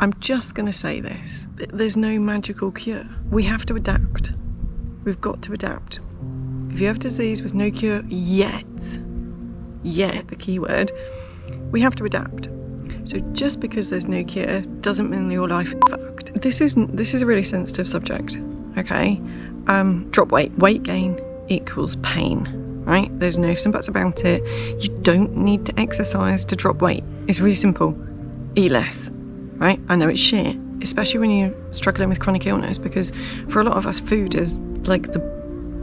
I'm just going to say this. There's no magical cure. We have to adapt. We've got to adapt. If you have disease with no cure yet, the key word, we have to adapt. So just because there's no cure doesn't mean your life is fucked. This is a really sensitive subject, okay? Drop weight. Weight gain equals pain, right? There's no ifs and buts about it. You don't need to exercise to drop weight. It's really simple. Eat less, right? I know it's shit, especially when you're struggling with chronic illness, because for a lot of us, food is like the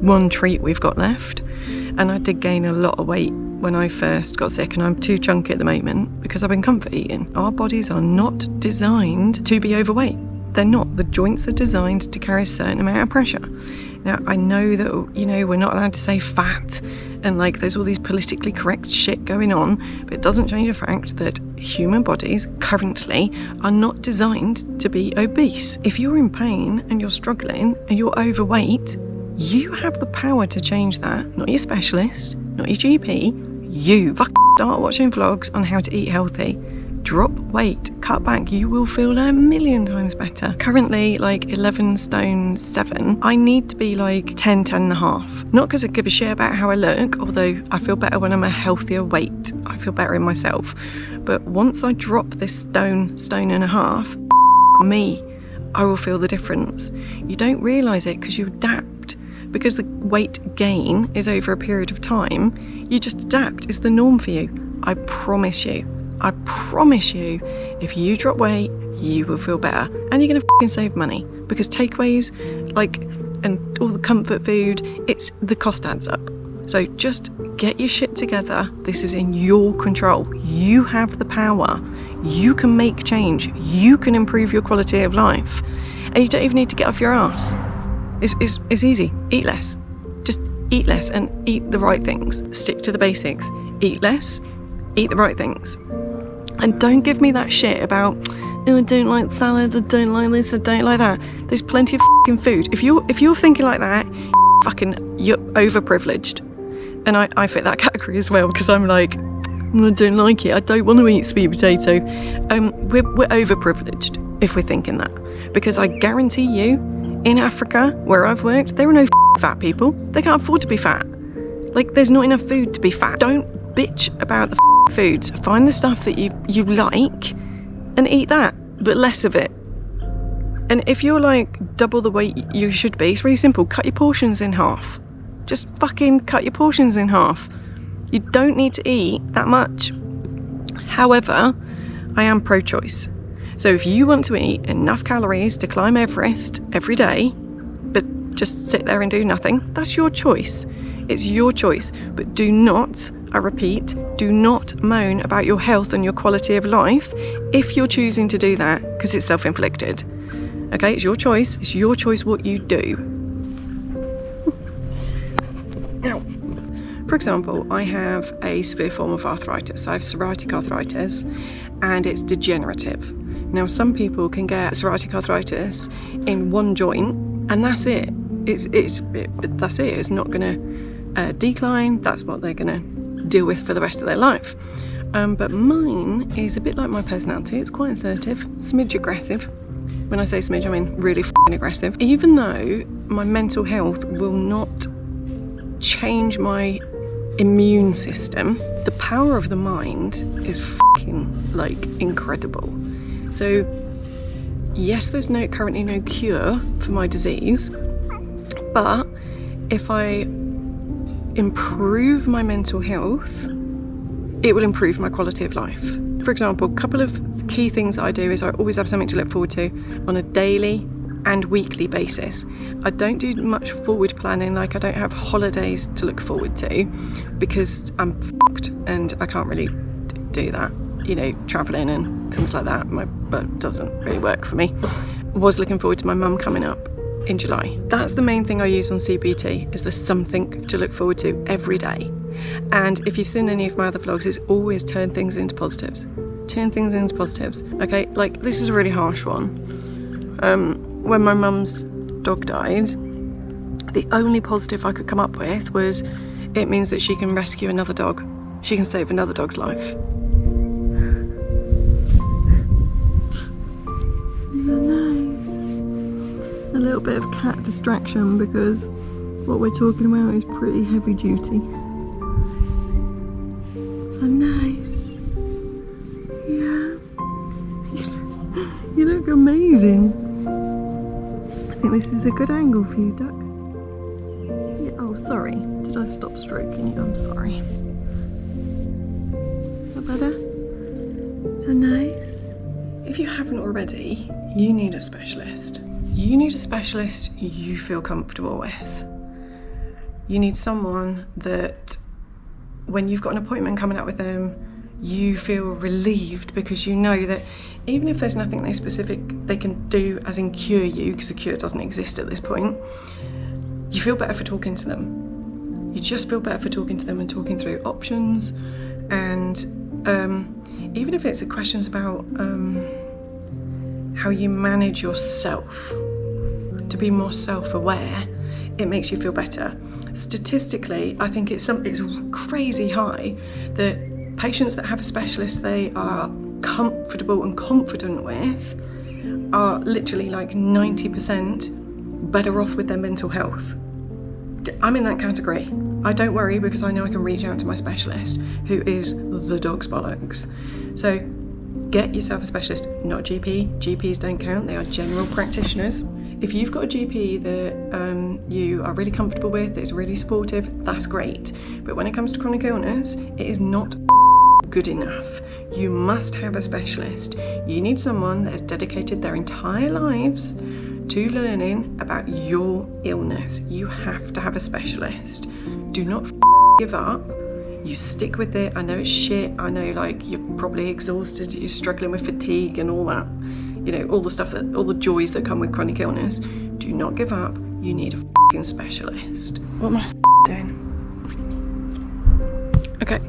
one treat we've got left. And I did gain a lot of weight when I first got sick, and I'm too chunky at the moment because I've been comfort eating. Our bodies are not designed to be overweight. They're not. The joints are designed to carry a certain amount of pressure. Now, I know that, you know, we're not allowed to say fat, and like there's all these politically correct shit going on, but it doesn't change the fact that human bodies currently are not designed to be obese. If you're in pain and you're struggling and you're overweight, you have the power to change that. Not your specialist, not your GP. You start watching vlogs on how to eat healthy. Drop weight, cut back, you will feel 1,000,000 times better. Currently, like 11 stone 7. I need to be like 10 and a half. Not because I give a shit about how I look, although I feel better when I'm a healthier weight. I feel better in myself. But once I drop this stone and a half, me, I will feel the difference. You don't realise it because you adapt. Because the weight gain is over a period of time, you just adapt. It's the norm for you. I promise you, if you drop weight, you will feel better. And you're gonna save money. Because takeaways, like, and all the comfort food, the cost adds up. So just get your shit together. This is in your control. You have the power. You can make change. You can improve your quality of life. And you don't even need to get off your ass. It's easy. Eat less. Just eat less and eat the right things. Stick to the basics. Eat less, eat the right things. And don't give me that shit about, oh, I don't like salads, I don't like this, I don't like that. There's plenty of fucking food. If you're thinking like that, you're overprivileged. And I fit that category as well, because I'm like, I don't like it. I don't want to eat sweet potato. We're overprivileged if we're thinking that. Because I guarantee you, in Africa, where I've worked, there are no fat people. They can't afford to be fat. Like, there's not enough food to be fat. Don't bitch about the foods. Find the stuff that you like and eat that, but less of it. And if you're like double the weight you should be, it's really simple. Cut your portions in half. Just fucking cut your portions in half. You don't need to eat that much. However, I am pro-choice. So if you want to eat enough calories to climb Everest every day, but just sit there and do nothing, that's your choice. It's your choice. But do not, I repeat, do not moan about your health and your quality of life if you're choosing to do that, because it's self-inflicted. Okay, it's your choice. It's your choice what you do. Now, for example, I have a severe form of arthritis. I have psoriatic arthritis, and it's degenerative. Now, some people can get psoriatic arthritis in one joint, and that's it. That's it. It's not going to decline. That's what they're going to deal with for the rest of their life. But mine is a bit like my personality. It's quite assertive, smidge aggressive. When I say smidge, I mean really f***ing aggressive. Even though my mental health will not change my immune system, the power of the mind is f***ing like incredible. So yes, there's currently no cure for my disease, but if I improve my mental health, it will improve my quality of life. For example, a couple of key things that I do is I always have something to look forward to on a daily and weekly basis. I don't do much forward planning, like I don't have holidays to look forward to because I'm fucked and I can't really do that. You know, travelling and things like that, my butt doesn't really work for me. I was looking forward to my mum coming up in July. That's the main thing I use on CBT, is there's something to look forward to every day. And if you've seen any of my other vlogs, it's always turn things into positives. Turn things into positives. Okay, like this is a really harsh one. When my mum's dog died, the only positive I could come up with was it means that she can rescue another dog. She can save another dog's life. a little bit of cat distraction because what we're talking about is pretty heavy duty. So nice. Yeah. You look amazing. I think this is a good angle for you, duck. Yeah, oh, sorry. Did I stop stroking you? I'm sorry. Is that better? So nice. If you haven't already, you need a specialist. You need a specialist you feel comfortable with. You need someone that when you've got an appointment coming up with them, you feel relieved because you know that even if there's nothing they specific they can do as in cure you, because a cure doesn't exist at this point, you feel better for talking to them. You just feel better for talking to them and talking through options. And even if it's questions about how you manage yourself, to be more self-aware, it makes you feel better. Statistically, I think it's crazy high that patients that have a specialist they are comfortable and confident with are literally like 90% better off with their mental health. I'm in that category. I don't worry because I know I can reach out to my specialist, who is the dog's bollocks. So get yourself a specialist, not a GP. GPs don't count, they are general practitioners. If you've got a GP that you are really comfortable with, that is really supportive, that's great. But when it comes to chronic illness, it is not good enough. You must have a specialist. You need someone that has dedicated their entire lives to learning about your illness. You have to have a specialist. Do not give up. You stick with it. I know it's shit. I know like you're probably exhausted. You're struggling with fatigue and all that. You know, all the stuff that, all the joys that come with chronic illness. Do not give up. You need a fucking specialist. What am I doing? Okay.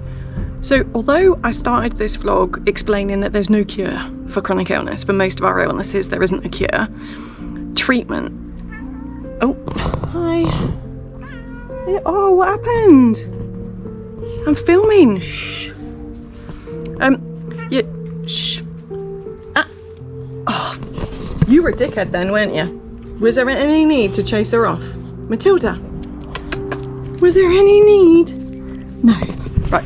So although I started this vlog explaining that there's no cure for chronic illness, for most of our illnesses there isn't a cure, treatment. Oh, hi. Oh, what happened? I'm filming. Shh. Yeah, shh. Oh, you were a dickhead then, weren't you? Was there any need to chase her off? Matilda, was there any need? No. Right.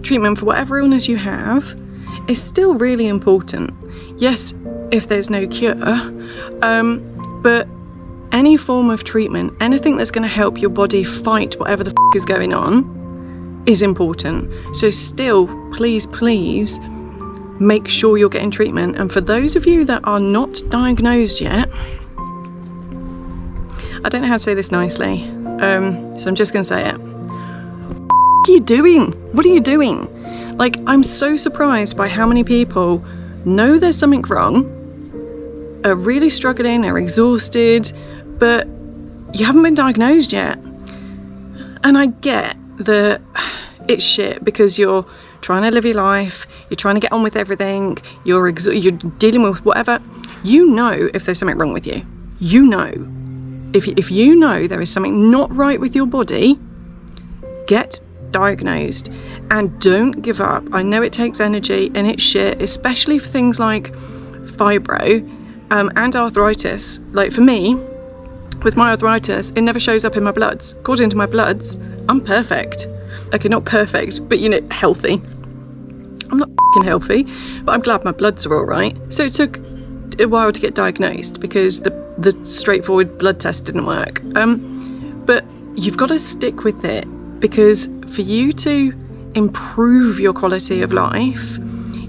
Treatment for whatever illness you have is still really important. Yes, if there's no cure, but any form of treatment, anything that's going to help your body fight whatever the is going on is important. So still, please make sure you're getting treatment. And for those of you that are not diagnosed yet, I don't know how to say this nicely, so I'm just going to say it. What are you doing? What are you doing? Like, I'm so surprised by how many people know there's something wrong, are really struggling, are exhausted, but you haven't been diagnosed yet. And I get that it's shit because you're trying to live your life, you're trying to get on with everything, you're dealing with whatever. You know if there's something wrong with you. You know. If you know there is something not right with your body, get diagnosed and don't give up. I know it takes energy and it's shit, especially for things like fibro and arthritis. Like for me, with my arthritis, it never shows up in my bloods. According to my bloods, I'm perfect. Okay, not perfect, but you know, healthy. I'm not f***ing healthy, but I'm glad my bloods are all right. So it took a while to get diagnosed because the straightforward blood test didn't work. But you've got to stick with it, because for you to improve your quality of life,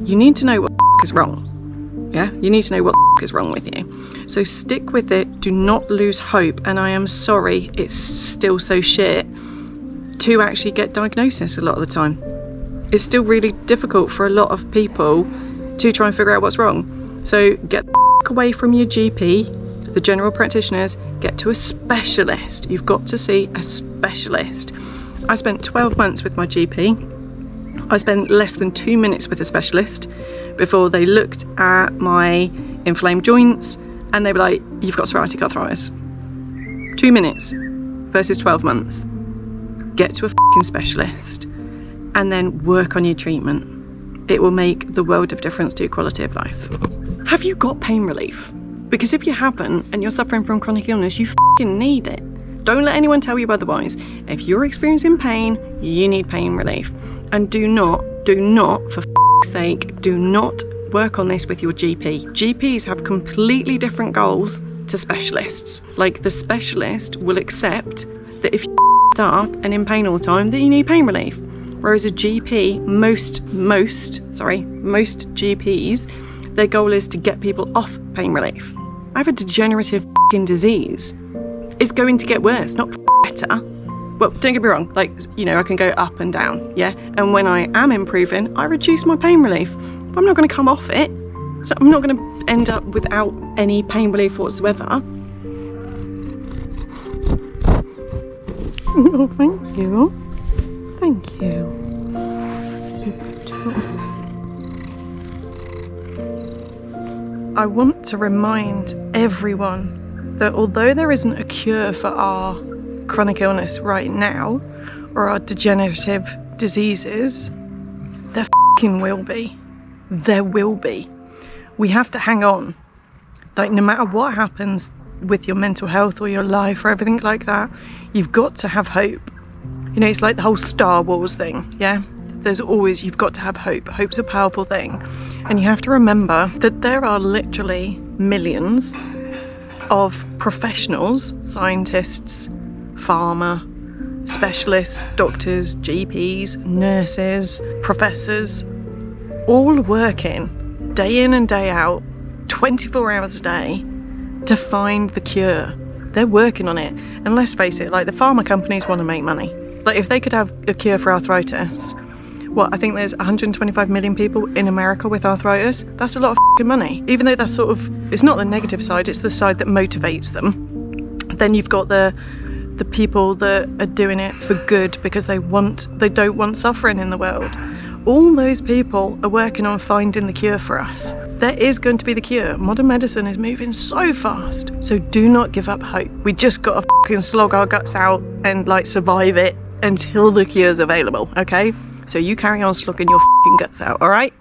you need to know what is wrong. Yeah, you need to know what is wrong with you. So stick with it. Do not lose hope. And I am sorry, it's still so shit to actually get diagnosis a lot of the time. It's still really difficult for a lot of people to try and figure out what's wrong. So get away from your GP, the general practitioners, get to a specialist. You've got to see a specialist. I spent 12 months with my GP. I spent less than 2 minutes with a specialist before they looked at my inflamed joints and they were like, you've got psoriatic arthritis. 2 minutes versus 12 months. Get to a fucking specialist and then work on your treatment. It will make the world of difference to your quality of life. Have you got pain relief? Because if you haven't and you're suffering from chronic illness, you fucking need it. Don't let anyone tell you otherwise. If you're experiencing pain, you need pain relief. And do not, for fuck's sake, do not work on this with your GP. GPs have completely different goals to specialists. Like, the specialist will accept that if you're up and in pain all the time, that you need pain relief. Whereas a GP, most GPs, their goal is to get people off pain relief. I have a degenerative disease. It's going to get worse, not better. Well, don't get me wrong, like, you know, I can go up and down, yeah? And when I am improving, I reduce my pain relief. But I'm not going to come off it. So I'm not going to end up without any pain relief whatsoever. Oh, thank you. Thank you. I want to remind everyone that although there isn't a cure for our chronic illness right now, or our degenerative diseases, there f***ing will be. There will be. We have to hang on. Like, no matter what happens with your mental health or your life or everything like that, you've got to have hope. You know, it's like the whole Star Wars thing, yeah? You've got to have hope. Hope's a powerful thing. And you have to remember that there are literally millions of professionals, scientists, pharma, specialists, doctors, GPs, nurses, professors, all working day in and day out, 24 hours a day, to find the cure. They're working on it. And let's face it, like, the pharma companies want to make money. Like, if they could have a cure for arthritis, I think there's 125 million people in America with arthritis. That's a lot of f***ing money. Even though that's sort of, it's not the negative side, it's the side that motivates them. Then you've got the people that are doing it for good because they don't want suffering in the world. All those people are working on finding the cure for us. There is going to be the cure. Modern medicine is moving so fast. So do not give up hope. We just got to fucking slog our guts out and, like, survive it until the cure's available, okay? So you carry on slogging your fucking guts out, all right?